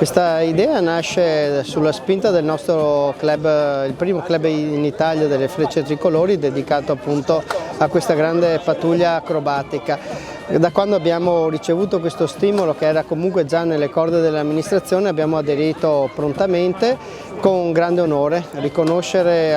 Questa idea nasce sulla spinta del nostro club, il primo club in Italia delle Frecce Tricolori, dedicato appunto a questa grande pattuglia acrobatica. Da quando abbiamo ricevuto questo stimolo, che era comunque già nelle corde dell'amministrazione, abbiamo aderito prontamente con grande onore. Riconoscere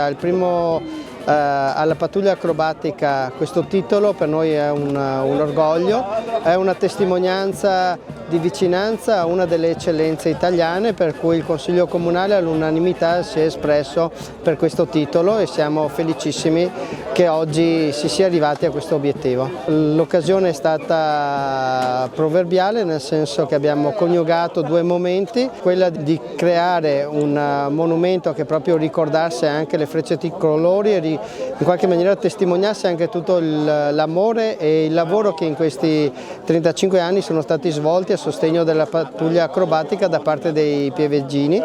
alla pattuglia acrobatica questo titolo per noi è un orgoglio, è una testimonianza di vicinanza a una delle eccellenze italiane, per cui il Consiglio Comunale all'unanimità si è espresso per questo titolo e siamo felicissimi che oggi si sia arrivati a questo obiettivo. L'occasione è stata proverbiale, nel senso che abbiamo coniugato due momenti: quella di creare un monumento che proprio ricordasse anche le Frecce Tricolori e in qualche maniera testimoniasse anche tutto l'amore e il lavoro che in questi 35 anni sono stati svolti a sostegno della pattuglia acrobatica da parte dei pieveggini,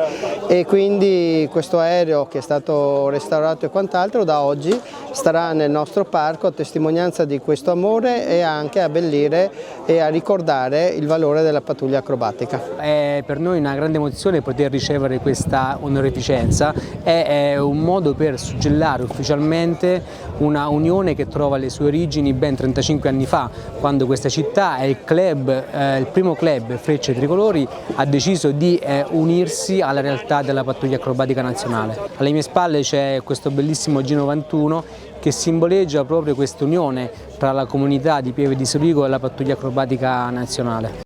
e quindi questo aereo, che è stato restaurato e quant'altro, da oggi starà nel nostro parco a testimonianza di questo amore e anche a abbellire e a ricordare il valore della pattuglia acrobatica. È per noi una grande emozione poter ricevere questa onorificenza, è un modo per suggellare ufficialmente una unione che trova le sue origini ben 35 anni fa, quando questa città e il primo club Frecce Tricolori ha deciso di unirsi alla realtà della pattuglia acrobatica nazionale. Alle mie spalle c'è questo bellissimo G91 che simboleggia proprio questa unione tra la comunità di Pieve di Soligo e la pattuglia acrobatica nazionale.